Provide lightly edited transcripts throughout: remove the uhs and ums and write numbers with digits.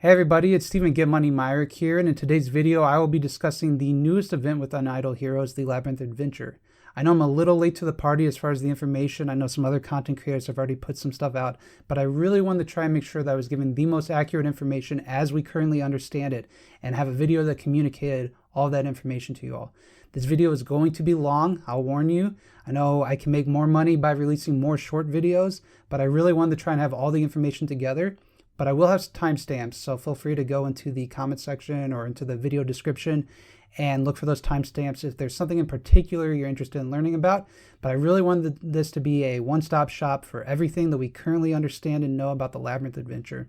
Hey everybody, it's Stephen GetMoneyMyrick here, and in today's video I will be discussing the newest event with Untitled Heroes, the Labyrinth adventure. I know I'm a little late to the party as far as the information. I know some other content creators have already put some stuff out, but I really wanted to try and make sure that I was giving the most accurate information as we currently understand it, and have a video that communicated all that information to you all. This video is going to be long, I'll warn you. I know I can make more money by releasing more short videos, but I really wanted to try and have all the information together. But I will have timestamps, so feel free to go into the comment section or into the video description and look for those timestamps if there's something in particular you're interested in learning about. But I really wanted this to be a one-stop shop for everything that we currently understand and know about the Labyrinth adventure.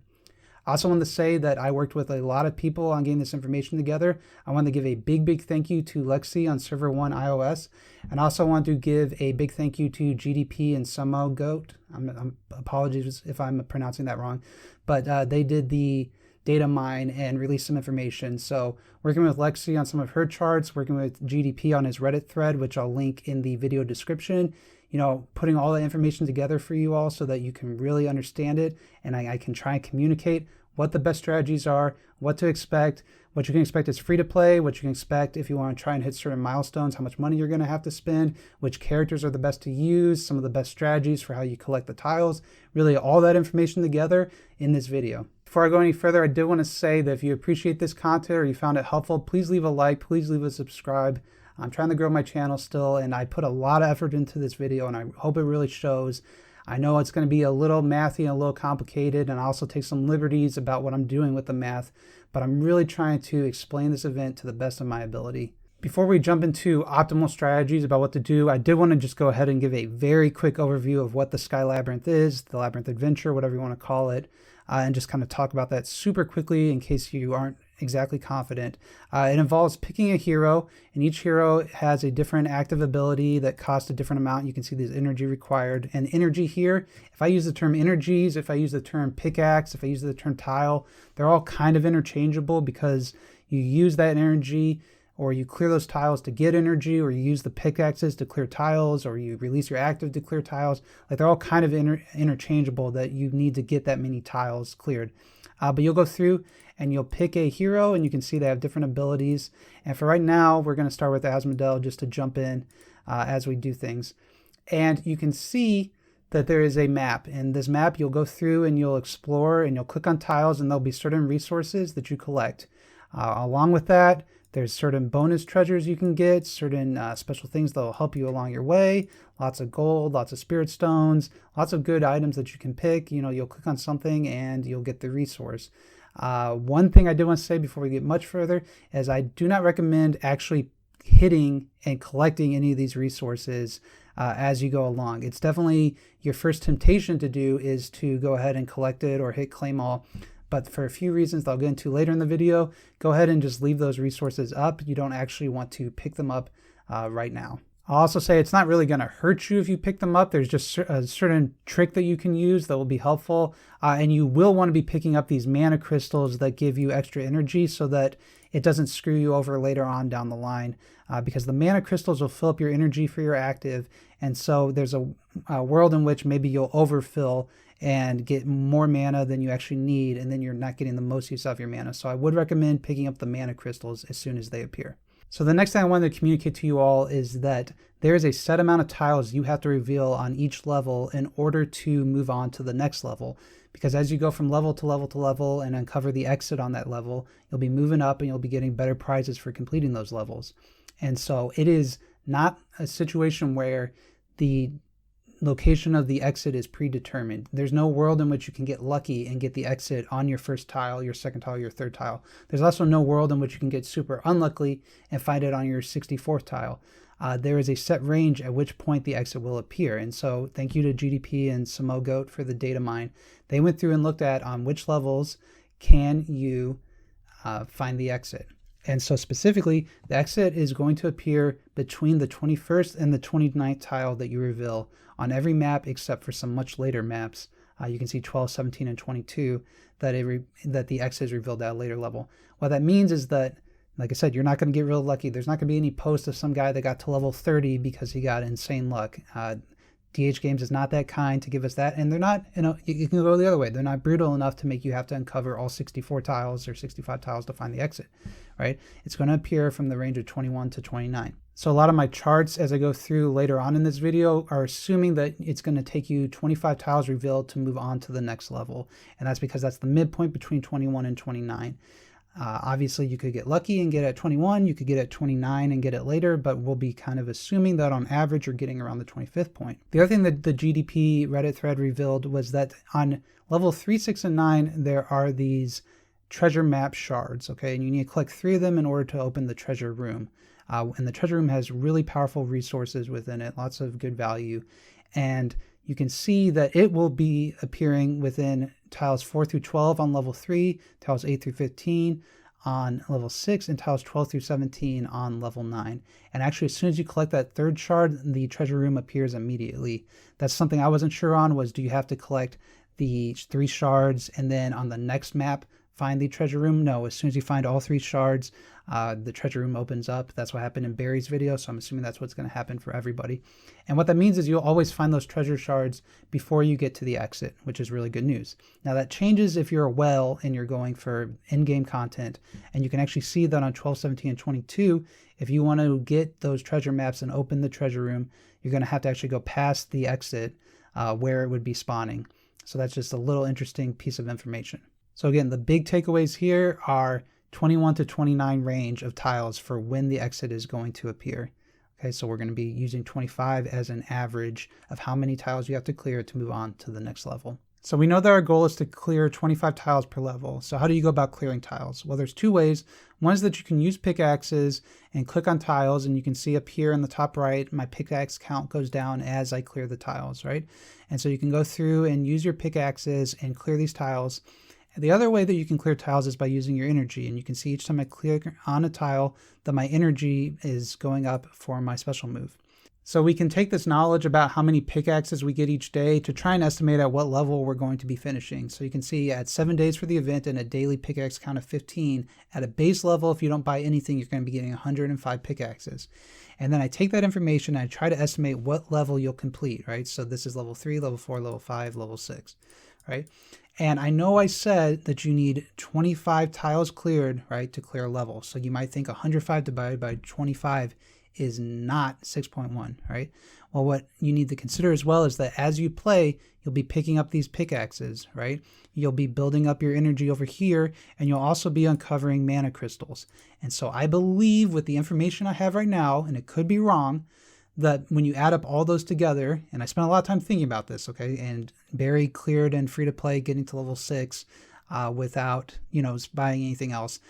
I also want to say that I worked with a lot of people on getting this information together. I want to give a big thank you to Lexi on Server 1 iOS. And I also want to give a big thank you to GDP and SumoGoat. Apologies if I'm pronouncing that wrong. But they did the data mine and released some information. So working with Lexi on some of her charts, working with GDP on his Reddit thread, which I'll link in the video description, putting all the information together for you all so that you can really understand it, and I can try and communicate what the best strategies are, what to expect. What you can expect is free to play, what you can expect if you want to try and hit certain milestones, how much money you're going to have to spend, which characters are the best to use, some of the best strategies for how you collect the tiles, really all that information together in this video. Before I go any further, I did want to say that if you appreciate this content or you found it helpful, please leave a like, please leave a subscribe. I'm trying to grow my channel still, and I put a lot of effort into this video, and I hope it really shows. I know it's going to be a little mathy and a little complicated, and I also take some liberties about what I'm doing with the math, but I'm really trying to explain this event to the best of my ability. Before we jump into optimal strategies about what to do, I did want to just go ahead and give a very quick overview of what the Sky Labyrinth is, the Labyrinth Adventure, whatever you want to call it, and just kind of talk about that super quickly in case you aren't exactly confident. It involves picking a hero, and each hero has a different active ability that costs a different amount. You can see there's energy required, and energy here, if I use the term energies, if I use the term pickaxe, if I use the term tile, they're all kind of interchangeable because you use that energy or you clear those tiles to get energy, or you use the pickaxes to clear tiles, or you release your active to clear tiles. Like, they're all kind of interchangeable that you need to get that many tiles cleared. But you'll go through and you'll pick a hero, and you can see they have different abilities. And for right now, we're going to start with Asmodel just to jump in as we do things. And you can see that there is a map. And this map, you'll go through and you'll explore, and you'll click on tiles, and there'll be certain resources that you collect. Along with that, there's certain bonus treasures you can get, certain special things that will help you along your way, lots of gold, lots of spirit stones, lots of good items that you can pick. You'll click on something and you'll get the resource. One thing I do want to say before we get much further is I do not recommend actually hitting and collecting any of these resources as you go along. It's definitely your first temptation to do is to go ahead and collect it or hit claim all. But for a few reasons that I'll get into later in the video, go ahead and just leave those resources up. You don't actually want to pick them up right now. I'll also say it's not really going to hurt you if you pick them up. There's just a certain trick that you can use that will be helpful. And you will want to be picking up these mana crystals that give you extra energy so that it doesn't screw you over later on down the line. Because the mana crystals will fill up your energy for your active. And so there's a world in which maybe you'll overfill and get more mana than you actually need, and then you're not getting the most use out of your mana. So I would recommend picking up the mana crystals as soon as they appear. So the next thing I wanted to communicate to you all is that there is a set amount of tiles you have to reveal on each level in order to move on to the next level. Because as you go from level to level to level and uncover the exit on that level, you'll be moving up and you'll be getting better prizes for completing those levels. And so it is not a situation where the location of the exit is predetermined. There's no world in which you can get lucky and get the exit on your first tile, your second tile, your third tile. There's also no world in which you can get super unlucky and find it on your 64th tile. There is a set range at which point the exit will appear. And so thank you to GDP and SumoGoat for the data mine. They went through and looked at on which levels can you find the exit. And so specifically, the exit is going to appear between the 21st and the 29th tile that you reveal on every map except for some much later maps. You can see 12, 17, and 22 that the exit is revealed at a later level. What that means is that, like I said, you're not going to get real lucky. There's not going to be any post of some guy that got to level 30 because he got insane luck. DH Games is not that kind to give us that, and they're not, you can go the other way. They're not brutal enough to make you have to uncover all 64 tiles or 65 tiles to find the exit, right? It's going to appear from the range of 21 to 29. So a lot of my charts as I go through later on in this video are assuming that it's going to take you 25 tiles revealed to move on to the next level, and that's because that's the midpoint between 21 and 29. Obviously, you could get lucky and get at 21, you could get at 29 and get it later, but we'll be kind of assuming that on average you're getting around the 25th point. The other thing that the GDP Reddit thread revealed was that on level 3, 6, and 9, there are these treasure map shards, okay? And you need to collect 3 of them in order to open the treasure room. And the treasure room has really powerful resources within it, lots of good value. And you can see that it will be appearing within tiles 4 through 12 on level 3, tiles 8 through 15 on level 6, and tiles 12 through 17 on level 9. And actually, as soon as you collect that 3rd shard, the treasure room appears immediately. That's something I wasn't sure on, was do you have to collect the 3 shards and then on the next map find the treasure room? No, as soon as you find all 3 shards, the treasure room opens up. That's what happened in Barry's video, so I'm assuming that's what's going to happen for everybody. And what that means is you'll always find those treasure shards before you get to the exit, which is really good news. Now that changes if you're a whale and you're going for in-game content, and you can actually see that on 12, 17, and 22, if you want to get those treasure maps and open the treasure room, you're going to have to actually go past the exit where it would be spawning. So that's just a little interesting piece of information. So again, the big takeaways here are 21 to 29 range of tiles for when the exit is going to appear. Okay, so we're going to be using 25 as an average of how many tiles you have to clear to move on to the next level. So we know that our goal is to clear 25 tiles per level. So how do you go about clearing tiles? Well, there's 2 ways. One is that you can use pickaxes and click on tiles, and you can see up here in the top right, my pickaxe count goes down as I clear the tiles, right? And so you can go through and use your pickaxes and clear these tiles. The other way that you can clear tiles is by using your energy, and you can see each time I click on a tile that my energy is going up for my special move. So we can take this knowledge about how many pickaxes we get each day to try and estimate at what level we're going to be finishing. So you can see at 7 days for the event and a daily pickaxe count of 15, at a base level, if you don't buy anything, you're going to be getting 105 pickaxes. And then I take that information and I try to estimate what level you'll complete, right? So this is level 3, level 4, level 5, level 6, right? And I know I said that you need 25 tiles cleared, right, to clear a level. So you might think 105 divided by 25 is not 6.1, right? Well, what you need to consider as well is that as you play, you'll be picking up these pickaxes, right? You'll be building up your energy over here, and you'll also be uncovering mana crystals. And so I believe with the information I have right now, and it could be wrong, that when you add up all those together, and I spent a lot of time thinking about this, okay, and Barry cleared and free to play getting to level 6 without, buying anything else,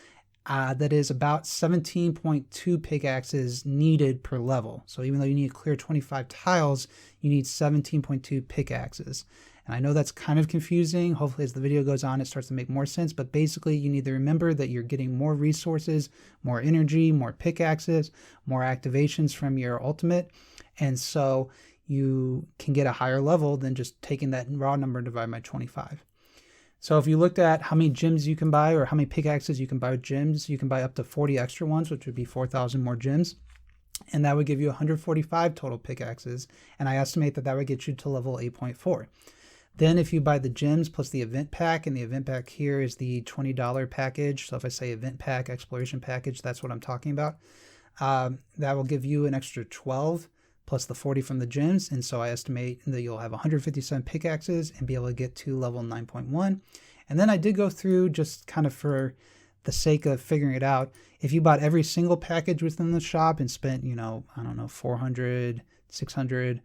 that is about 17.2 pickaxes needed per level. So even though you need to clear 25 tiles, you need 17.2 pickaxes. And I know that's kind of confusing. Hopefully as the video goes on, it starts to make more sense. But basically, you need to remember that you're getting more resources, more energy, more pickaxes, more activations from your ultimate. And so you can get a higher level than just taking that raw number divided by 25. So if you looked at how many gems you can buy or how many pickaxes you can buy with gems, you can buy up to 40 extra ones, which would be 4,000 more gems. And that would give you 145 total pickaxes. And I estimate that that would get you to level 8.4. Then if you buy the gems plus the event pack, and the event pack here is the $20 package. So if I say event pack, exploration package, that's what I'm talking about. That will give you an extra 12 plus the 40 from the gems. And so I estimate that you'll have 157 pickaxes and be able to get to level 9.1. And then I did go through, just kind of for the sake of figuring it out, if you bought every single package within the shop and spent, I don't know, 400, 600,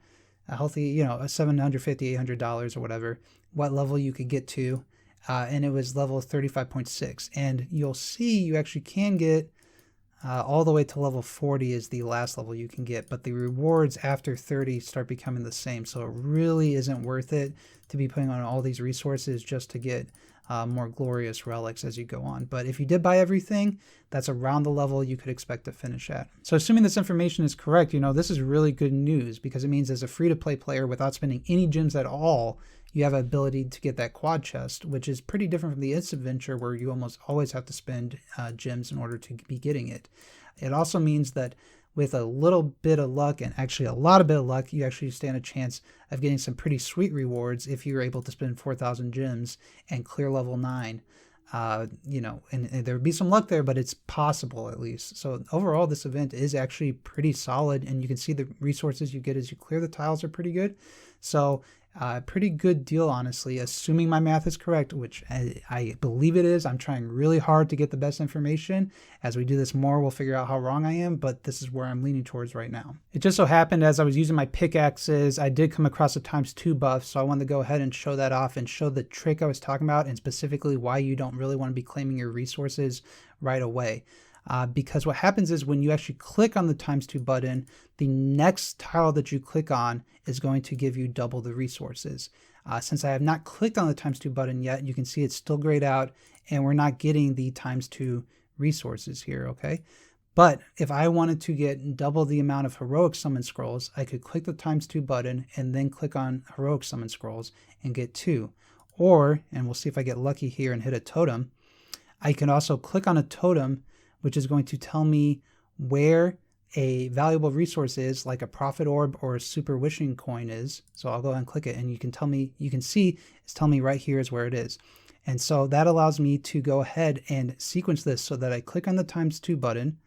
a healthy, $750, $800 or whatever, what level you could get to. And it was level 35.6. And you'll see you actually can get all the way to level 40 is the last level you can get. But the rewards after 30 start becoming the same. So it really isn't worth it to be putting on all these resources just to get more glorious relics as you go on. But if you did buy everything, that's around the level you could expect to finish at. So assuming this information is correct, this is really good news, because it means as a free-to-play player without spending any gems at all, you have the ability to get that quad chest, which is pretty different from the instant venture where you almost always have to spend gems in order to be getting it. It also means that with a little bit of luck, and actually a lot of bit of luck, you actually stand a chance of getting some pretty sweet rewards if you're able to spend 4,000 gems and clear level 9. You know, and there would be some luck there, but it's possible at least. So overall, this event is actually pretty solid, and you can see the resources you get as you clear the tiles are pretty good. So pretty good deal, honestly, assuming my math is correct, which I believe it is. I'm trying really hard to get the best information. As we do this more, we'll figure out how wrong I am, but this is where I'm leaning towards right now. It just so happened as I was using my pickaxes, I did come across a ×2 buff, so I wanted to go ahead and show that off and show the trick I was talking about, and specifically why you don't really want to be claiming your resources right away. Because what happens is when you actually click on the ×2 button, the next tile that you click on is going to give you double the resources. Since I have not clicked on the ×2 button yet, you can see it's still grayed out and we're not getting the ×2 resources here, okay? But if I wanted to get double the amount of heroic summon scrolls, I could click the ×2 button and then click on heroic summon scrolls and get 2. Or, and we'll see if I get lucky here and hit a totem, I can also click on a totem, which is going to tell me where a valuable resource is, like a prophet orb or a super wishing coin is. So I'll go ahead and click it, and you can tell me, you can see it's telling me right here is where it is. And so that allows me to go ahead and sequence this so that I click on the ×2 button,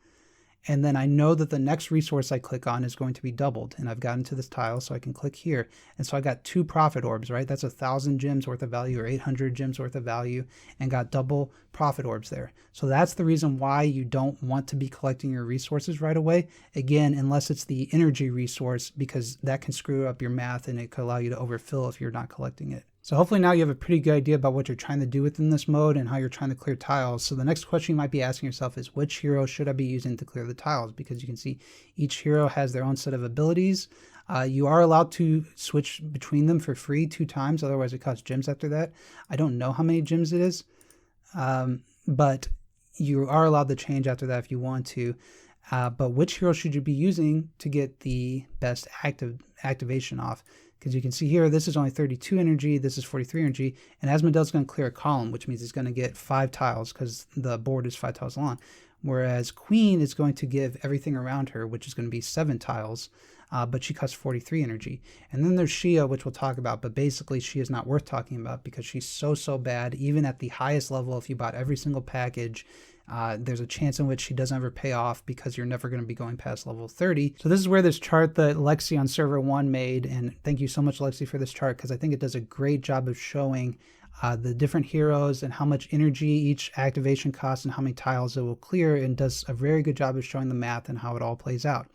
and then I know that the next resource I click on is going to be doubled. And I've gotten to this tile, so I can click here. And so I got 2 prophet orbs, right? That's 1,000 gems worth of value or 800 gems worth of value, and got double prophet orbs there. So that's the reason why you don't want to be collecting your resources right away. Again, unless it's the energy resource, because that can screw up your math and it could allow you to overfill if you're not collecting it. So hopefully now you have a pretty good idea about what you're trying to do within this mode and how you're trying to clear tiles. So the next question you might be asking yourself is, which hero should I be using to clear the tiles? Because you can see each hero has their own set of abilities. You are allowed to switch between them for free 2 times, otherwise it costs gems after that. I don't know how many gems it is, but you are allowed to change after that if you want to. But which hero should you be using to get the best activation off? Because you can see here, this is only 32 energy, this is 43 energy, and Asmodeel's going to clear a column, which means he's going to get 5 tiles because the board is 5 tiles long. Whereas Queen is going to give everything around her, which is going to be 7 tiles, but she costs 43 energy. And then there's Shia, which we'll talk about, but basically she is not worth talking about because she's so bad. Even at the highest level, if you bought every single package, there's a chance in which she doesn't ever pay off because you're never going to be going past level 30. So this is where this chart that Lexi on server 1 made, and thank you so much, Lexi, for this chart, because I think it does a great job of showing the different heroes and how much energy each activation costs and how many tiles it will clear, and does a very good job of showing the math and how it all plays out.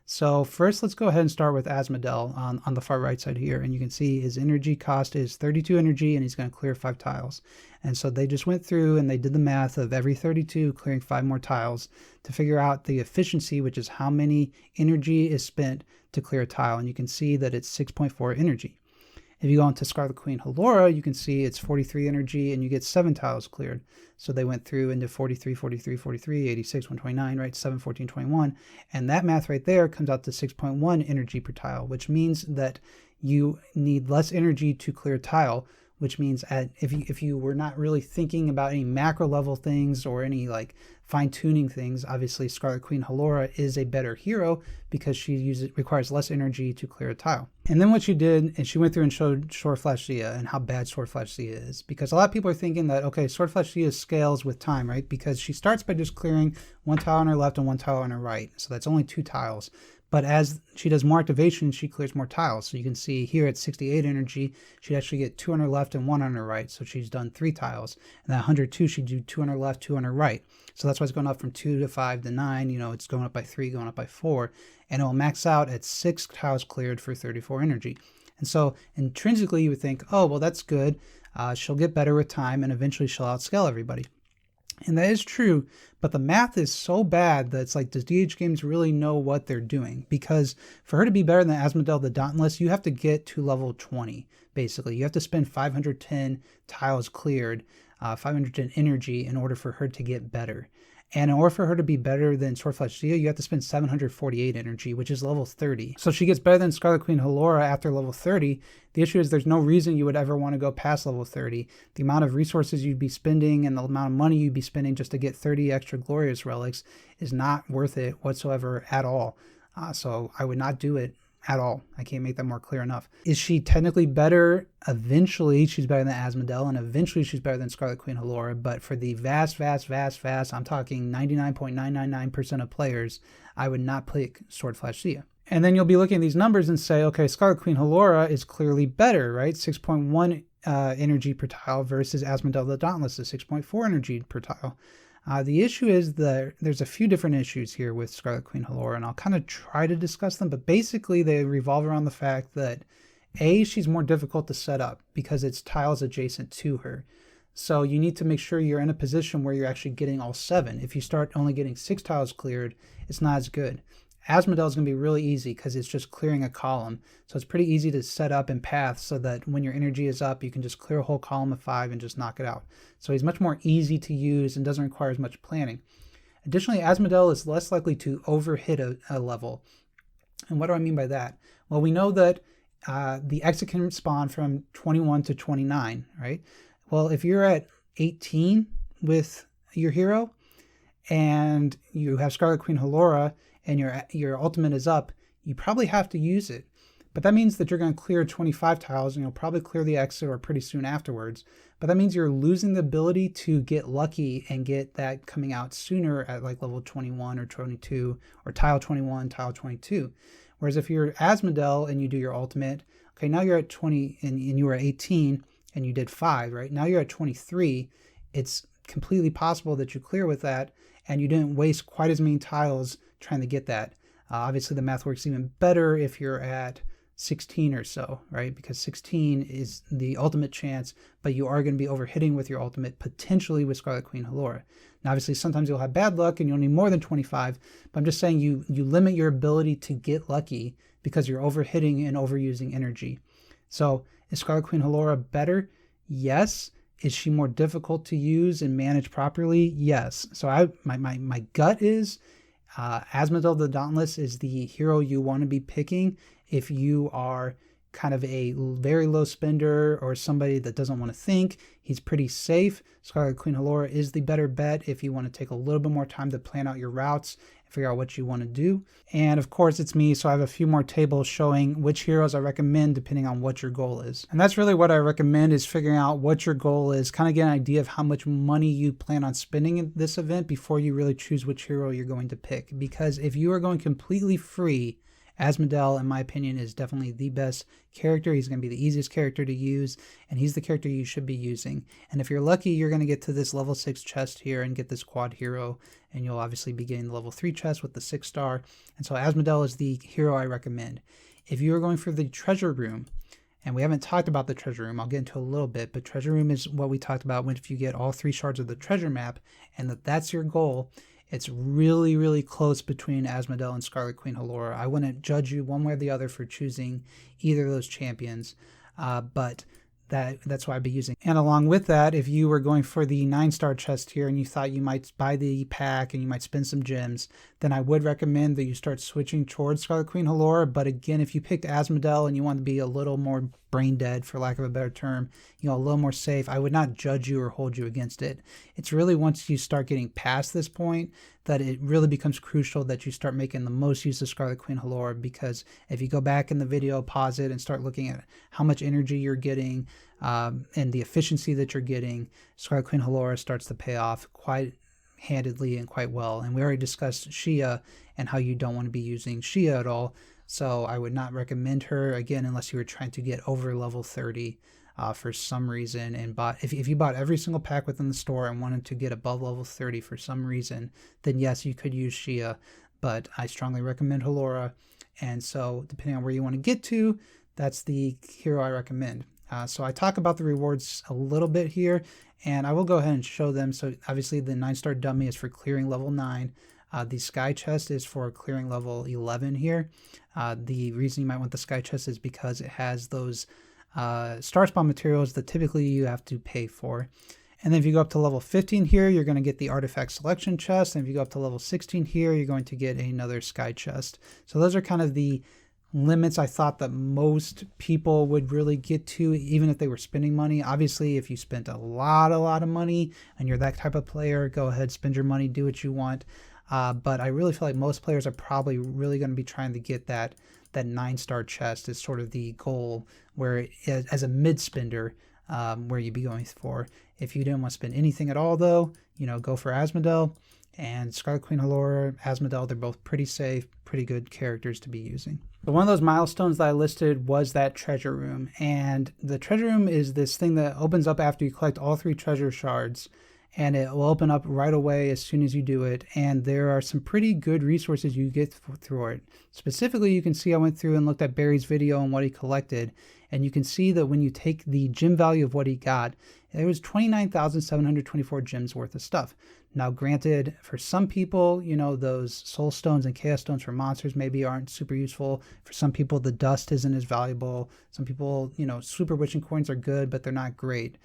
So first, let's go ahead and start with Asmodeel on the far right side here. And you can see his energy cost is 32 energy, and he's going to clear 5 tiles. And so they just went through and they did the math of every 32 clearing 5 more tiles to figure out the efficiency, which is how many energy is spent to clear a tile. And you can see that it's 6.4 energy. If you go into Scarlet Queen Halora, you can see it's 43 energy and you get 7 tiles cleared. So they went through into 43, 43, 43, 86, 129, right? 7, 14, 21. And that math right there comes out to 6.1 energy per tile, which means that you need less energy to clear a tile, which means if you were not really thinking about any macro level things or any like fine-tuning things, obviously Scarlet Queen Halora is a better hero because she requires less energy to clear a tile. And then what she did is she went through and showed Sword Flash Xia and how bad Sword Flash Xia is, because a lot of people are thinking that, okay, Sword Flash Xia scales with time, right? Because she starts by just clearing 1 tile on her left and 1 tile on her right, so that's only 2 tiles. But as she does more activation, she clears more tiles. So you can see here at 68 energy, she'd actually get 2 on her left and 1 on her right. So she's done 3 tiles. And at 102, she'd do 2 on her left, 2 on her right. So that's why it's going up from 2 to 5 to 9. You know, it's going up by 3, going up by 4. And it will max out at 6 tiles cleared for 34 energy. And so intrinsically, you would think, oh, well, that's good. She'll get better with time, and eventually she'll outscale everybody. And that is true, but the math is so bad that it's like, does DH Games really know what they're doing? Because for her to be better than Asmodeel the Dauntless, you have to get to level 20, basically. You have to spend 510 tiles cleared, 510 energy in order for her to get better. And in order for her to be better than Swordflash Zia, you have to spend 748 energy, which is level 30. So she gets better than Scarlet Queen Halora after level 30. The issue is there's no reason you would ever want to go past level 30. The amount of resources you'd be spending and the amount of money you'd be spending just to get 30 extra Glorious Relics is not worth it whatsoever at all. So I would not do it at all. I can't make that more clear enough. Is she technically better? Eventually, she's better than Asmodel, and eventually she's better than Scarlet Queen Halora, but for the vast, I'm talking 99.999% of players, I would not pick Swordflash Zia. And then you'll be looking at these numbers and say, okay, Scarlet Queen Halora is clearly better, right? 6.1 energy per tile versus Asmodel the Dauntless is 6.4 energy per tile. The issue is that there's a few different issues here with Scarlet Queen Halora, and I'll kind of try to discuss them, but basically they revolve around the fact that A, she's more difficult to set up because it's tiles adjacent to her. So you need to make sure you're in a position where you're actually getting all 7. If you start only getting 6 tiles cleared, it's not as good. Asmodel is going to be really easy because it's just clearing a column. So it's pretty easy to set up and path so that when your energy is up, you can just clear a whole column of 5 and just knock it out. So he's much more easy to use and doesn't require as much planning. Additionally, Asmodel is less likely to overhit a level. And what do I mean by that? Well, we know that the exit can spawn from 21 to 29, right? Well, if you're at 18 with your hero and you have Scarlet Queen Halora and your ultimate is up, you probably have to use it. But that means that you're going to clear 25 tiles and you'll probably clear the exit or pretty soon afterwards. But that means you're losing the ability to get lucky and get that coming out sooner at like level 21 or 22 or tile 21, tile 22. Whereas if you're Asmodel and you do your ultimate, okay, now you're at 20 and you were at 18 and you did 5, right? Now you're at 23. It's completely possible that you clear with that and you didn't waste quite as many tiles trying to get that. Obviously the math works even better if you're at 16 or so, right? Because 16 is the ultimate chance, but you are going to be overhitting with your ultimate, potentially with Scarlet Queen Halora. Now, obviously, sometimes you'll have bad luck and you'll need more than 25, but I'm just saying you limit your ability to get lucky because you're overhitting and overusing energy. So is Scarlet Queen Halora better? Yes. Is she more difficult to use and manage properly? Yes. So my gut is Asmodel the Dauntless is the hero you want to be picking if you are kind of a very low spender or somebody that doesn't want to think. He's pretty safe. Scarlet Queen Halora is the better bet if you want to take a little bit more time to plan out your routes and figure out what you want to do. And of course it's me, so I have a few more tables showing which heroes I recommend depending on what your goal is. And that's really what I recommend, is figuring out what your goal is, kind of get an idea of how much money you plan on spending in this event before you really choose which hero you're going to pick. Because if you are going completely free, Asmodel, in my opinion, is definitely the best character. He's going to be the easiest character to use, and he's the character you should be using. And if you're lucky, you're going to get to this level 6 chest here and get this quad hero, and you'll obviously be getting the level 3 chest with the 6-star. And so Asmodel is the hero I recommend. If you are going for the treasure room, and we haven't talked about the treasure room, I'll get into a little bit, but treasure room is what we talked about when if you get all 3 shards of the treasure map, and that's your goal. It's really, really close between Asmodel and Scarlet Queen Halora. I wouldn't judge you one way or the other for choosing either of those champions, but that's what I'd be using. And along with that, if you were going for the 9-star chest here and you thought you might buy the pack and you might spend some gems, then I would recommend that you start switching towards Scarlet Queen Halora. But again, if you picked Asmodel and you want to be a little more brain dead, for lack of a better term, a little more safe, I would not judge you or hold you against it. It's really once you start getting past this point that it really becomes crucial that you start making the most use of Scarlet Queen Halora, because if you go back in the video, pause it, and start looking at how much energy you're getting and the efficiency that you're getting, Scarlet Queen Halora starts to pay off quite handedly and quite well. And we already discussed Shia and how you don't want to be using Shia at all. So I would not recommend her, again, unless you were trying to get over level 30 for some reason. And if you bought every single pack within the store and wanted to get above level 30 for some reason, then yes, you could use Shia. But I strongly recommend Halora. And so depending on where you want to get to, that's the hero I recommend. So I talk about the rewards a little bit here, and I will go ahead and show them. So obviously the 9-star dummy is for clearing level 9. The sky chest is for clearing level 11 here. The reason you might want the sky chest is because it has those star spawn materials that typically you have to pay for. And then if you go up to level 15 here, you're going to get the artifact selection chest. And if you go up to level 16 here, you're going to get another sky chest. So those are kind of the limits I thought that most people would really get to, even if they were spending money. Obviously, if you spent a lot of money and you're that type of player, go ahead, spend your money, do what you want. But I really feel like most players are probably really going to be trying to get that 9-star chest is sort of the goal, where as a mid spender, where you'd be going for. If you didn't want to spend anything at all though, go for Asmodel and Scarlet Queen Halora, Asmodel. They're both pretty safe, pretty good characters to be using. But one of those milestones that I listed was that treasure room. And the treasure room is this thing that opens up after you collect all 3 treasure shards. And it will open up right away as soon as you do it. And there are some pretty good resources you get through it. Specifically, you can see I went through and looked at Barry's video on what he collected. And you can see that when you take the gem value of what he got, there was 29,724 gems worth of stuff. Now, granted, for some people, those soul stones and chaos stones for monsters maybe aren't super useful. For some people, the dust isn't as valuable. Some people, super witching coins are good, but they're not great.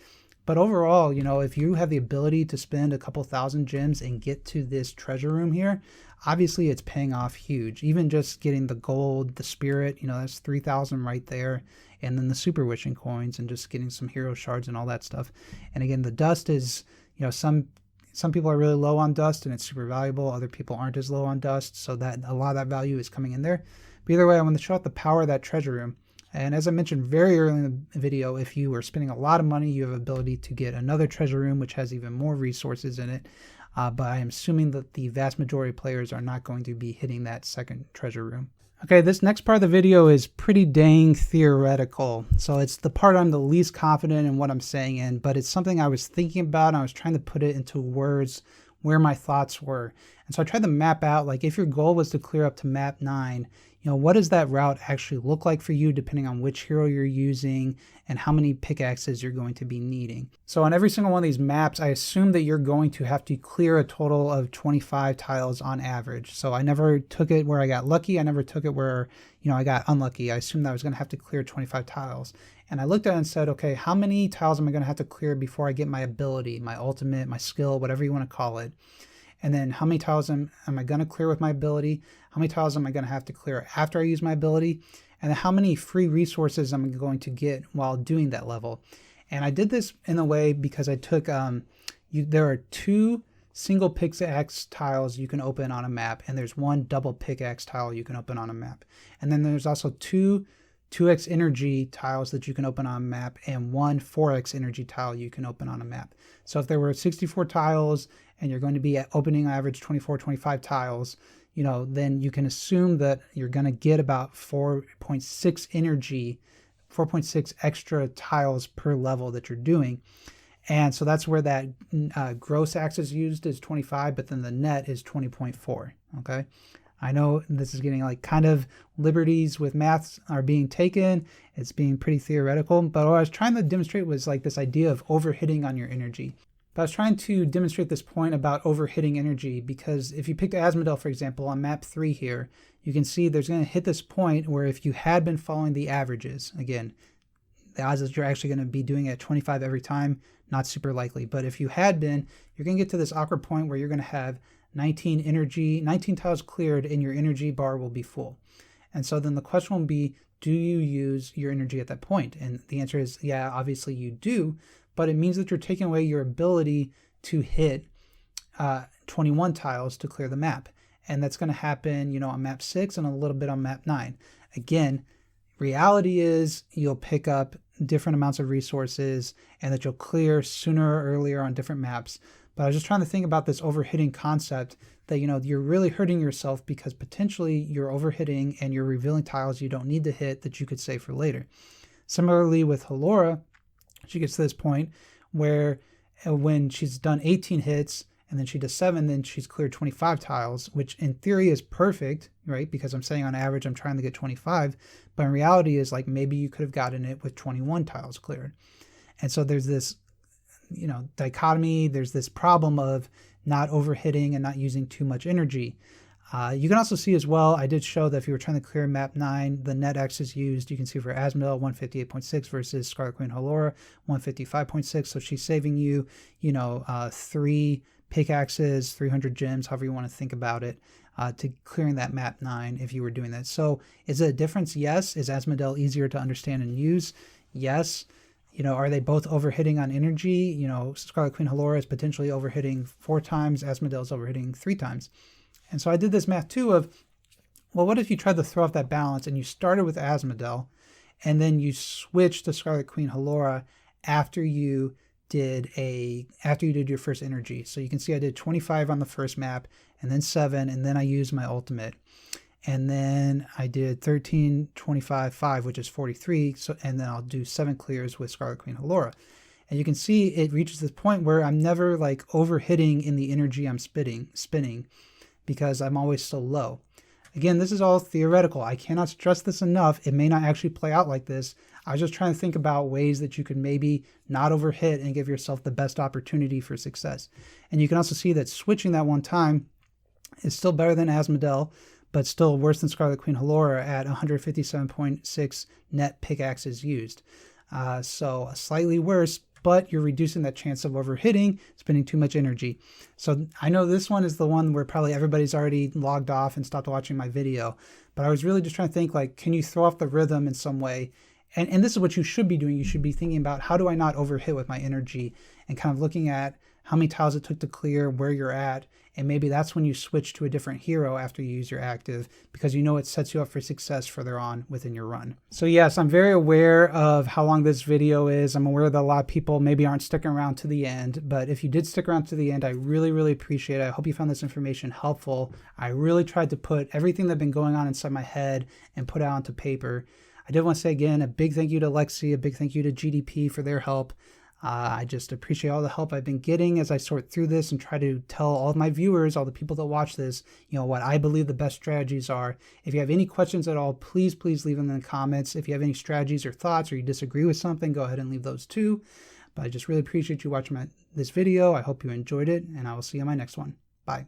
But overall, if you have the ability to spend a couple thousand gems and get to this treasure room here, obviously it's paying off huge. Even just getting the gold, the spirit, that's 3,000 right there. And then the super witching coins and just getting some hero shards and all that stuff. And again, the dust is, some people are really low on dust and it's super valuable. Other people aren't as low on dust. So that a lot of that value is coming in there. But either way, I want to show out the power of that treasure room. And as I mentioned very early in the video, if you are spending a lot of money, you have the ability to get another treasure room, which has even more resources in it. But I am assuming that the vast majority of players are not going to be hitting that second treasure room. Okay, this next part of the video is pretty dang theoretical. So it's the part I'm the least confident in what I'm saying in, but it's something I was thinking about and I was trying to put it into words where my thoughts were. And so I tried to map out, like, if your goal was to clear up to map 9, what does that route actually look like for you depending on which hero you're using and how many pickaxes you're going to be needing. So on every single one of these maps, I assume that you're going to have to clear a total of 25 tiles on average. So I never took it where I got lucky. I never took it where, I got unlucky. I assumed that I was going to have to clear 25 tiles. And I looked at it and said, okay, how many tiles am I going to have to clear before I get my ability, my ultimate, my skill, whatever you want to call it? And then how many tiles am I going to clear with my ability? How many tiles am I going to have to clear after I use my ability? And then how many free resources am I going to get while doing that level? And I did this in a way because I took, there are 2 single pickaxe tiles you can open on a map, and there's 1 double pickaxe tile you can open on a map. And then there's also 2 2x energy tiles that you can open on a map and 1 4x energy tile you can open on a map. So if there were 64 tiles and you're going to be at opening average 24, 25 tiles, then you can assume that you're going to get about 4.6 energy, 4.6 extra tiles per level that you're doing. And so that's where that gross axe is used is 25, but then the net is 20.4, okay? I know this is getting like kind of liberties with maths are being taken. It's being pretty theoretical, but what I was trying to demonstrate was like this idea of overhitting on your energy. But I was trying to demonstrate this point about overhitting energy because if you picked Asmodel, for example, on map 3 here, you can see there's going to hit this point where if you had been following the averages, again, the odds that you're actually going to be doing it at 25 every time, not super likely. But if you had been, you're going to get to this awkward point where you're going to have 19 tiles cleared and your energy bar will be full. And so then the question will be, do you use your energy at that point? And the answer is, yeah, obviously you do, but it means that you're taking away your ability to hit 21 tiles to clear the map. And that's going to happen, on map 6 and a little bit on map 9. Again, reality is you'll pick up different amounts of resources and that you'll clear sooner or earlier on different maps. But I was just trying to think about this overhitting concept that, you're really hurting yourself because potentially you're overhitting and you're revealing tiles you don't need to hit that you could save for later. Similarly with Halora, she gets to this point where when she's done 18 hits and then she does 7, then she's cleared 25 tiles, which in theory is perfect, right? Because I'm saying on average I'm trying to get 25, but in reality is like maybe you could have gotten it with 21 tiles cleared. And so there's this dichotomy, there's this problem of not overhitting and not using too much energy. You can also see as well, I did show that if you were trying to clear map 9, the net X's used, you can see for Asmodel 158.6 versus Scarlet Queen Halora 155.6. So she's saving you, 3 pickaxes, 300 gems, however you want to think about it, to clearing that map 9 if you were doing that. So is it a difference? Yes. Is Asmodel easier to understand and use? Yes. Are they both overhitting on energy? Scarlet Queen Halora is potentially overhitting 4 times, Asmodel is overhitting 3 times. And so I did this math too of, well, what if you tried to throw off that balance and you started with Asmodel and then you switched to Scarlet Queen Halora after you did your first energy. So you can see I did 25 on the first map and then 7, and then I used my ultimate. And then I did 13, 25, 5, which is 43. So, and then I'll do 7 clears with Scarlet Queen Halora. And you can see it reaches this point where I'm never like overhitting in the energy I'm spinning, because I'm always so low. Again, this is all theoretical. I cannot stress this enough. It may not actually play out like this. I was just trying to think about ways that you could maybe not overhit and give yourself the best opportunity for success. And you can also see that switching that one time is still better than Asmodel, but still worse than Scarlet Queen Halora at 157.6 net pickaxes used. So slightly worse, but you're reducing that chance of overhitting, spending too much energy. So I know this one is the one where probably everybody's already logged off and stopped watching my video, but I was really just trying to think, like, can you throw off the rhythm in some way? And this is what you should be doing. You should be thinking about, how do I not overhit with my energy, and kind of looking at how many tiles it took to clear, where you're at, and maybe that's when you switch to a different hero after you use your active, because it sets you up for success further on within your run. So yes, I'm very aware of how long this video is. I'm aware that a lot of people maybe aren't sticking around to the end, but if you did stick around to the end, I really, really appreciate it. I hope you found this information helpful. I really tried to put everything that's been going on inside my head and put it out onto paper. I did want to say again, a big thank you to Lexi, a big thank you to GDP for their help. I just appreciate all the help I've been getting as I sort through this and try to tell all of my viewers, all the people that watch this, what I believe the best strategies are. If you have any questions at all, please leave them in the comments. If you have any strategies or thoughts, or you disagree with something, go ahead and leave those too. But I just really appreciate you watching this video. I hope you enjoyed it, and I will see you in my next one. Bye.